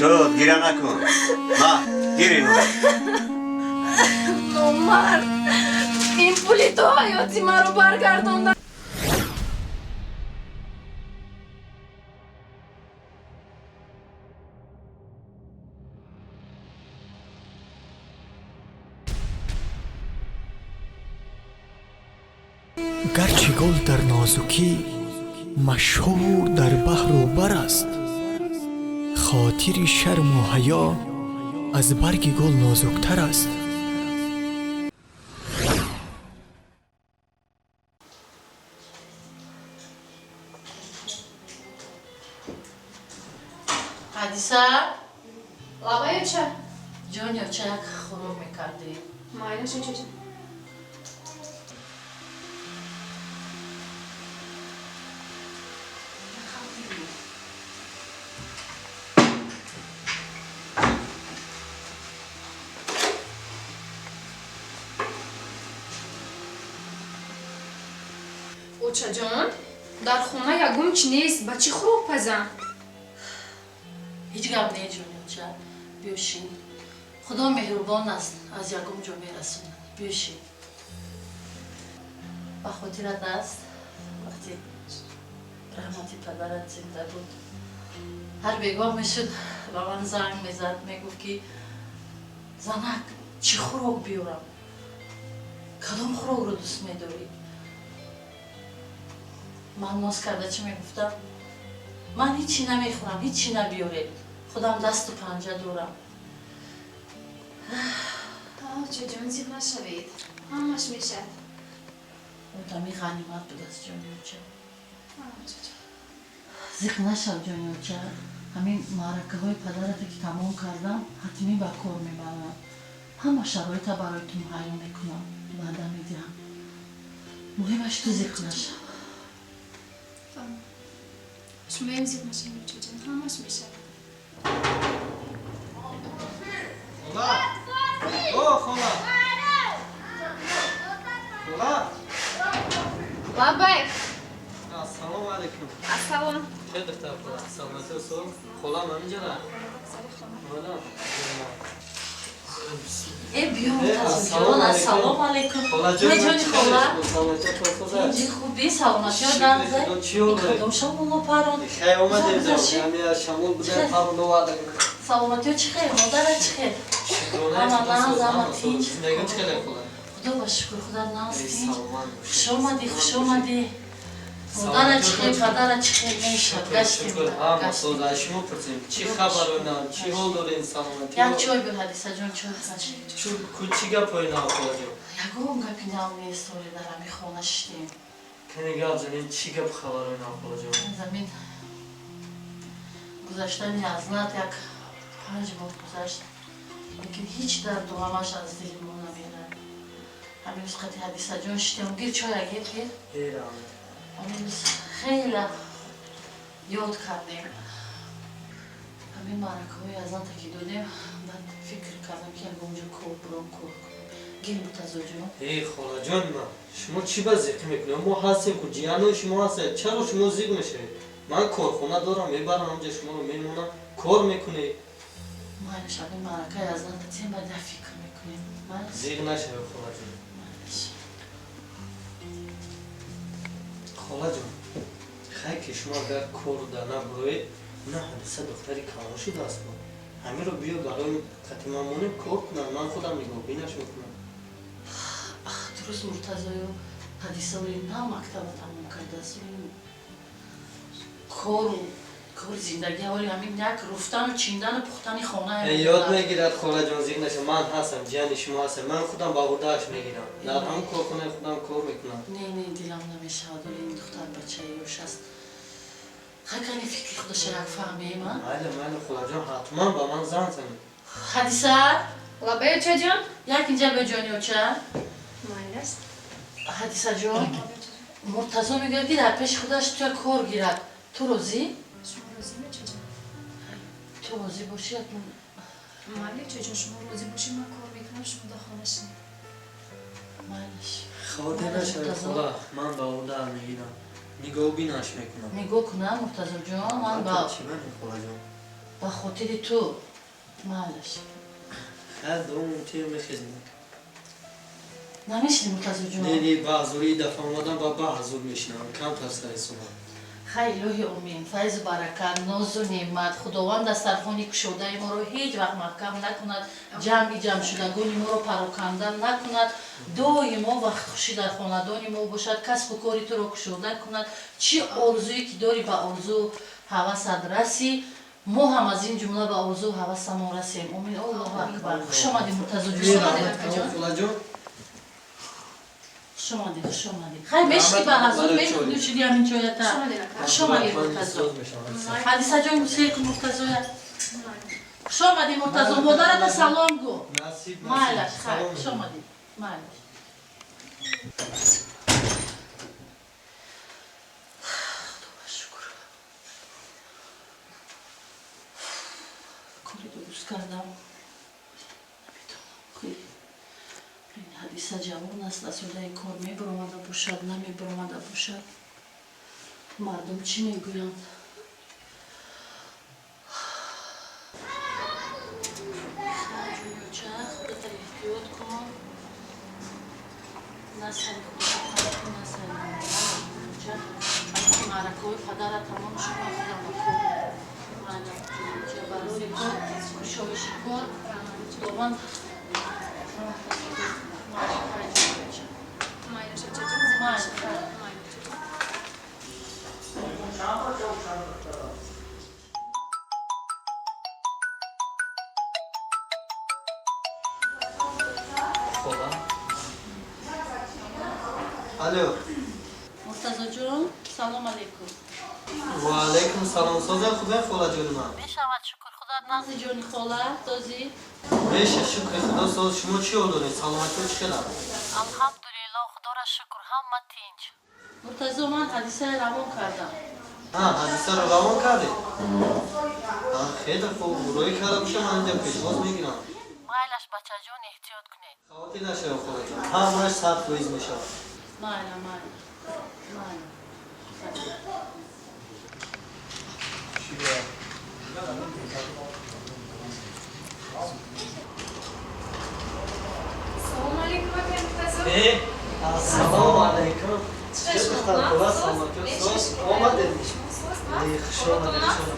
شد گیره نکن ما گیرین نومر این پولی تو حیاتی من رو برگردوندن. گرچه گل در نازکی مشهور در بحر و بر است، خاطر شرم و حیا از برگ گل نازکتر است. حدیثه لابای چه؟ جان یا چه خورو میکردی؟ ماینا چه چه؟ اوچه جان در خونه یگم چی نیست با چی خوب پزن؟ هیچ گپ نه جان یا چه بیوشین خدا مهربان است از یگم جا میرسونه بیوشین با خاطرت است وقتی رحمتی پدرت زنده بود هر بیگاه میشد و من زنگ میزد میگفت که زنک چی خوراک بیارم کدام خوراک رو دوست میداری من ماز کرده چی میگفتم من هیچی نمیخورم هیچی نبیاره خودم دست و پنجه دارم چه جان زیب نشوید همش میشه. اونتامی غنیمت بود از جانیوچه زیق نشو جانیوچه همین معرکه های پدرت که تمام کردم حتمی به کار میبرم همه شرایط برایتون مهیا میکنم وعده میدیم مهمش تو زیق نشو شما هم زیب نشوید چه جان همش میشه. خلا او خلا خلا لابای السلام علیکم السلام چه دفتر خلا سلامتی و صبح خلا من اینجا نه خلا ای بیام جان السلام علیکم خلا جان جانی خلا سلامتی و صبح اینجی خوبی سلامتی ها دنزه چی رو داری؟ کدام شما پران خیلی اومدیم همه شمول بودن پرون رو وعده کنم سلامتی ها چی خیر مادر چی خیر اما زحمتی نگم چه خیلی خلا خدا با شکر خدا ناستی خوش آمدی خوش آمدی مادر چی خیر پدر چی خیر میشد گشتیم هم سودا شما پرسیم چی خبر اینا چی حال داره سلامتی یک چای بر حدیثه جان چای چی گپ اینا خلا جان یگم گپی نامی استوری در همی خونه شدیم کنی گپ زنین چی گپ خبر اینا خلا جان زمین گذشتن یزنت یک 5 ماه گذشت لیکن هیچ درد و غمش از دل ما نمیره همین روز قطعی حدیثه جان شدیم گیر چای گیر گیر همین روز خیلی یاد کردیم همین معرکه های از آن تکی دادیم بعد فکر کردم که یک اونجا کور برام کور گیر متزا جان ای خلا جان من شما چی با زیق میکنید ما هستیم که جیانو شما هستید چرا شما زیق میشید من کارخونه دارم میبرم اونجا شما رو میمونم کار میکنید مالش همین معرکه از آن تیم بعد فکر میکنیم مالش زیق نشه خلا جان خلا جان خیلی که شما اگر کار در نبروید نه حدیثه دختری کماشی دست بود همین رو بیا برای قطیممونه کار کنم من خودم نگاه بینش میکنم درست مرتضی و حدیثه و این هم مکتب تموم کرده است کار زندگی اولی همین یک رفتن و چیندن و پختن خانه یاد میگیرد خلا جان زیق نشه من هستم جیان شما هستم من خودم با عهده‌اش میگیرم در هم کار کنه خودم کار میکنم نه دلم نمیشه داره این دختر بچه ایوش است خیلی فکر خودش یک فهمه من بله خلا جان حتما با من زن زنید حدیثه لابای چه جان؟ یک اینجا به جانی و چه؟ ماینا است. حدیثه جان مرتضی میگه که در پیش خودش تو کار گیرد تو روزی؟ شما روزی نه چه جان؟ تو روزی باشی مالی چه جان شما روزی باشید من کار میکنم شما در خانه شید. مالش خاطر نشه خدا من با عهده میگیرم نگاه بینش میکنم نگاه کنم مرتضی جان من با چی من خلا جان به خاطر تو معلش خیلی دوم چه میخیزم نمیشنی مرتضی جون دیدی بعضوری دفعه آمدم با بعضور میشنم کم تر سر سوال خیلی الهی امین فیض برکت ناز و نعمت خداوند دسترخوان کشوده ما رو هیچ وقت محکم نکند جمع شدگان ما رو پراکنده نکند دعای ما وقت خوشی در خاندان ما باشد کسب و کاری تو رو کشوده کند چی آرزویی که داری به آرزو هوست رسی ما هم از این جمله به آرزو هوس ما رسیم امین الله اکبر خوش آمدی مرتضی جون خلا جون خوش آمدی خیلی مشتی به حضور میکنی شدی همین چایتا خوش آمدی مرتضی حدیثه جان موسیقی کن مرتضی خوش آمدی مرتضی مادرت سلام گو نصیب مالش خیلی خوش آمدی مالش خدا شکر کاری درست کردم خیلی این حدیثه جوان است اصلا کار میبرامده باشد نمیبرامده باشد مردم چی میگویند خودت احتیاط کن نسل خودت نسل معرکه های پدر تمام شما خودم بکن برای تو کشایشی کن دوان الو مرتضی جون سلام علیکم و علیکم سلام سازه خوبه خلا جون من بشود شکر خدا نزد جون خاله دازی میشه شکر خدا ساز شما چی آلونه سلامتی چی خیلی الحمدلله خدا را شکر همه تینج مرتضی من حدیثه روان کردم حدیثه رو روان کردی خیلی خوب روی کردم بشه من اینجا پیشواز میگیرم مایلش بچه جون احتیاط کنید خواهدی نشه خلا جون همش سخت ویز میشه مایلا سلام علیکم مرتضی السلام علیکم چه بختر خدا سلامتی ساز آمده خوش آمده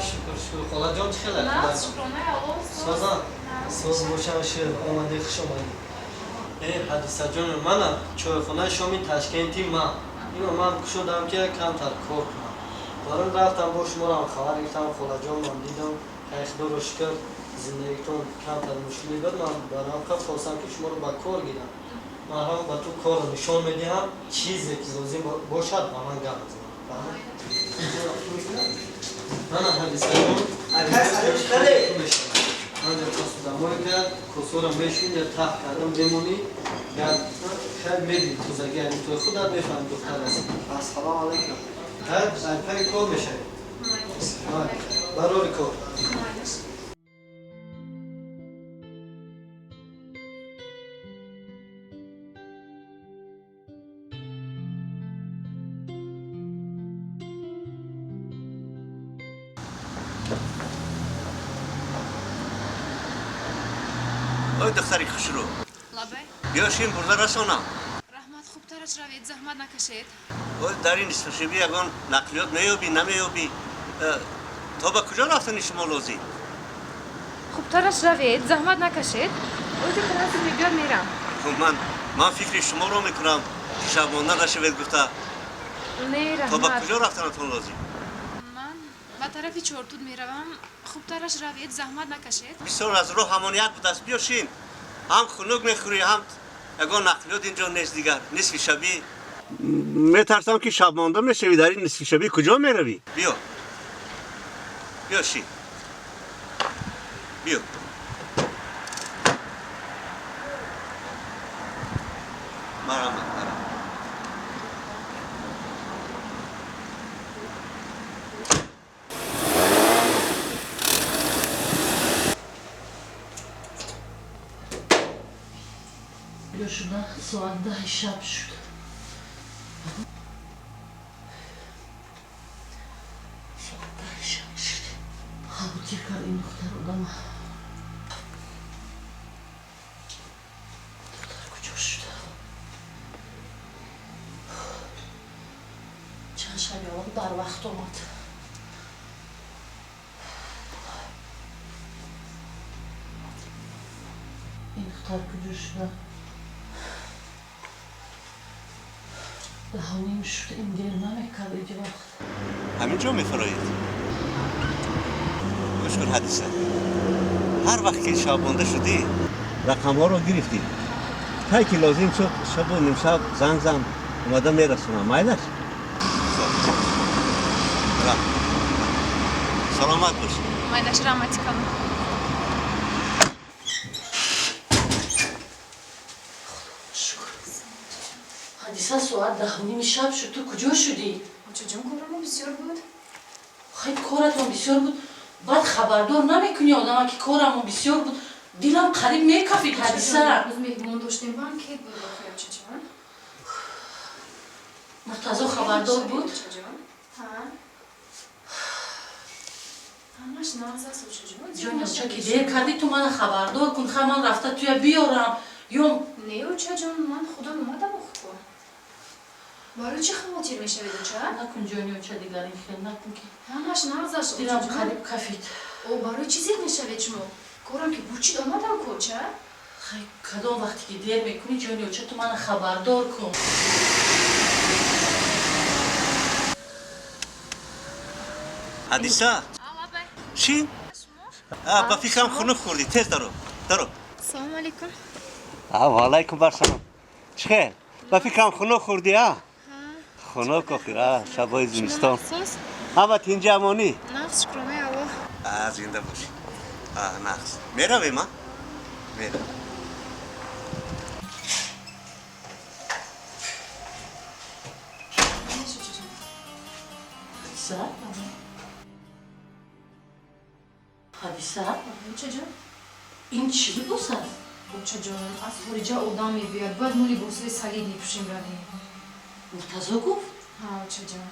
شکر خلا جان چه خیلی نه خوبه شکرانه آقا سازم ساز روشن شد آمده خوش آمدی حدیثه جان منم چایخانه شامی تشکیلتی من اینو من شدم که کمتر کار کنم برای رفتم با شما رو هم خبر گرفتم خلا جان من دیدم خدا رو شکر زندگیتون کمتر مشکلی بود من برای هم خواستم که شما رو به کار گیرم من هم به تو کار رو نشان میدیم چیزی که لازم باشد با من گم بزنم من حدیثه جان من دمایی که کسورم بشون یا تحت کردم بمونی یا خیلی میدونی توزگی یعنی توی خودت بفهم دختر هستی السلام علیکم پای کار میشه برای کار اوی دختری خوشرو لبه بیا شیم برده رسانم رحمت خوبترش روید زحمت نکشید اوی در این نصف شبی اگان نقلیات میابی نمیابی تا به کجا رفتنی شما لازی خوبترش روید زحمت نکشید او دیگه رازی میبیار میرم من فکر شما رو میکنم شبانه نشوید گفته نه تا به رحمت کجا رفتنتون لازی من به طرف چورتود میروم خوبترش روید زحمت نکشید بسیار از رو همان یک بود است بیا شین هم خنک میخوری هم اگان نقلیات اینجا نیست دیگر نصف شبی میترسم که شب مانده میشوی در این نصف شبی کجا میروی بیا شین بیا مرحمت یا شده ساعت 10 شب شد ساعت 10 شب شد خبوتی کردیم در وقت اومد. این اختار کجا شده؟ 10:30 شد. این دیر نمیکرد اینجا وقت. همینجا میفرایید. گوش کن حدیثه. هر وقت که شب مانده شدی رقم ها رو گرفتی. تا که لازم شد شب و نیم شب زنگ اومده میرسونم. مایلش؟ سلامت باش. Maylaş rahmetli kalın. حدیثه ساعت 10:30 شب شد. تو کجا شدی؟ Çocuğum korumu bisiyor بود. خیلی کارتون بسیار بود. بعد خبردار نمیکنی آدم که کارمون بسیار بود. دیلم قریب میکفید حدیثه. Biz mehmon داشتیم banket بود bakıyor çocuğum. مرتضی خبردار بود. Ha. همش ناز است و çocuğum. جان چه که دیر کردی تو من خبردار کن. خواهم من رفته توی بیارم. یوم Ne o çocuğum? من خدا اومدم خو. برای چی خاطر میشه بدون چه؟ نکن جانی چه دیگری خیلی نکن که. همش ناز است و دیلم çocuğum. قریب کفید. او برای چی زیر میشه شما؟ کارم که بوچید آمدم کو چه؟ خیلی کدام وقتی که دیر میکنی جانی چه تو من خبردار کن. حدیثه چی؟ با فکرم خنک خوردی. تیز درو. سلام علیکم. و علیکم برسلام. چخیر؟ با فکرم خنک خوردی ها؟ خنک آخیره شبای زمستان. اما اینجا امانی؟ نقص شکرمه هوا. زنده باشی. نقص. میرویم ما؟ میرویم. حدیثه؟ حدیثه؟ çocuğum? این چی بوسه؟ Bu çocuğum az horica odam میبیاد باید مولی بوسوی سلید میپوشیم روی. مرتضی گفت؟ ها çocuğum.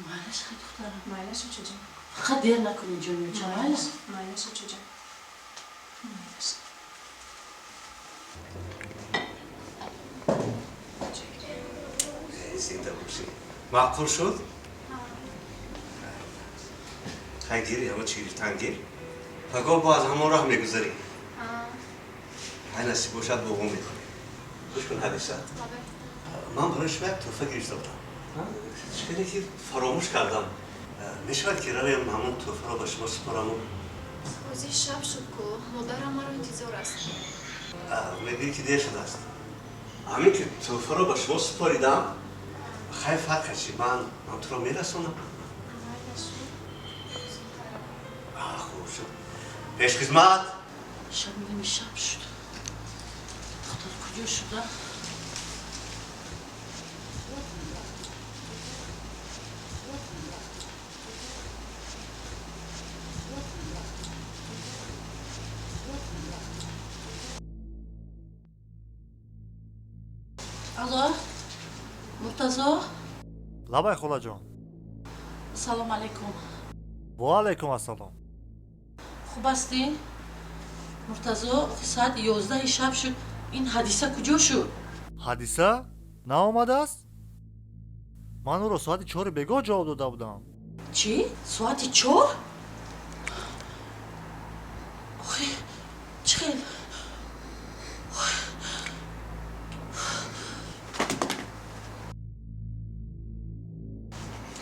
مالش خیلی دخترم. Maylaş o çocuğum. فقط دیر نکنی جانی چه مالش؟ Maylaş o çocuğum. Maylaş. زنده باشی. معقول شد؟ تنگیری همه چی تنگیر. فقط باز همون راه میگذاری. هر نصیب باشد با اون میکنی. گوش کن حدیثه. من برای شما یک تحفه گرفته بودم. چیزی که فراموش کردم. میشود که رویم همون تحفه رو به شما سپارم. بازی شب شد کو مادرم مرا انتظار است. میگویی که دیر شده است. همین که تحفه رو به شما سپاریدم خیلی فرق هستی. من تو رو میرسونم. خوب شد. پیش خدمت. شب میگم شب شد. دختر کجا شده؟ الو مرتضی لبای خولا جان. سلام علیکم. و علیکم السلام. خوب هستی؟ مرتضی ساعت 11 شب شد. این حدیثه کجا شد؟ حدیثه نه آمده است؟ من او را ساعت 4 بگاه جواب داده بودم. چی؟ ساعت 4؟ آخه چه؟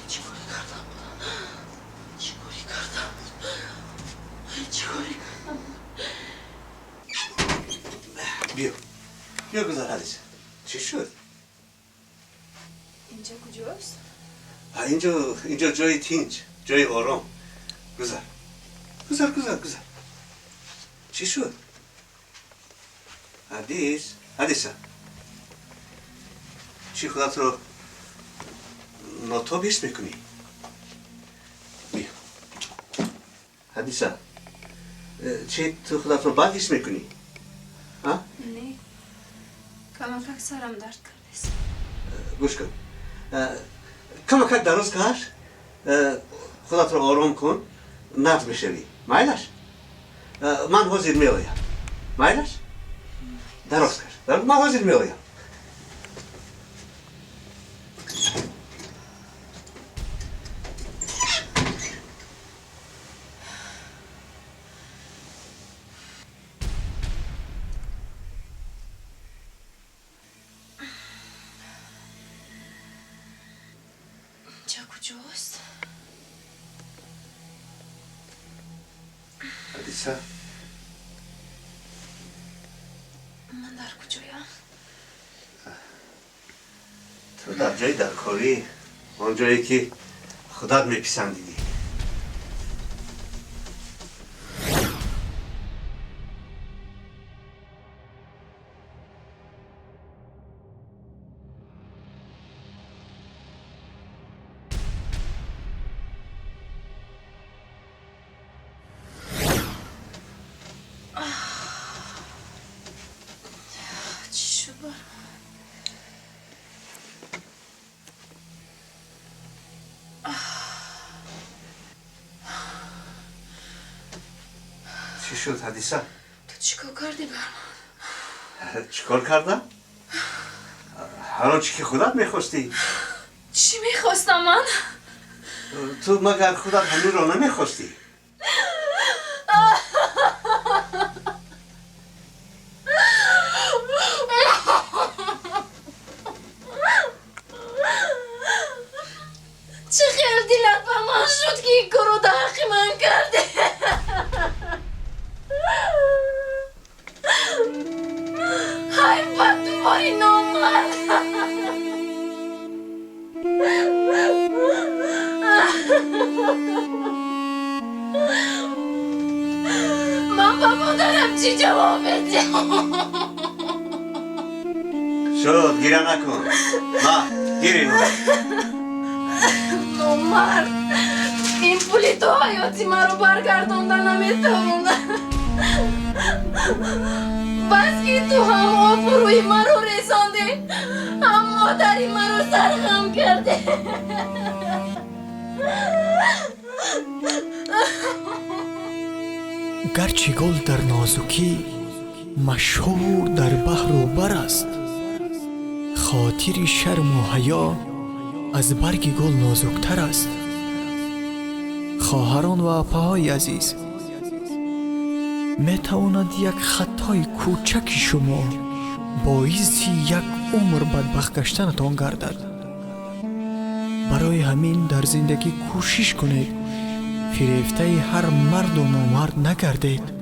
چیکاری کردم؟ بیا گذار حدیثه. چی شد؟ اینجا کجاست؟ اینجا جای تینج، جای آرام. گذار. چی شد؟ حدیثه. چی خودت رو ناتاب حس میکنی؟ بیا. حدیثه. چی تو خودت رو بد حس میکنی؟ ها؟ نه. کمک سرم درد کرده است. گوش کن. کمک درست کار. خودت رو آرام کن. نفت بشوی. مایلش؟ من حاضر میآیم. مایلش؟ درست کار. من حاضر میآیم. کجاست؟ حدیثه من در کجایم؟ تو در جای در کاری آن جایی که خودت میپسندیدی. چی شد برام؟ چی شد حدیثه؟ تو چیکار کردی برام؟ چیکار کردم؟ هر آنچه که خودت میخواستی. چی میخواستم من؟ تو مگر خودت همین را نمیخواستی؟ چه خیلی دلت به من شد که این کارو در حق من کرده؟ های بدبخت نامرد. من به مادرم چی جواب بدم؟ شد گیره نکن. ما گیری نامرد، این پولی تو حیاتی من رو برگردوندن نمیتونه. بس که تو هم آب روی من رو رسانده، هم مادری من رو سرخم کرده. گرچه گل در نازکی مشهور در بحر و بر است، خاطر شرم و حیا از برگ گل نازکتر است. خواهران و اپاهای عزیز، میتواند یک خطای کوچک شما باعث یک عمر بدبخت گشتنتان گردد. برای همین در زندگی کوشش کنید فریفته هر مرد و نامرد نگردید.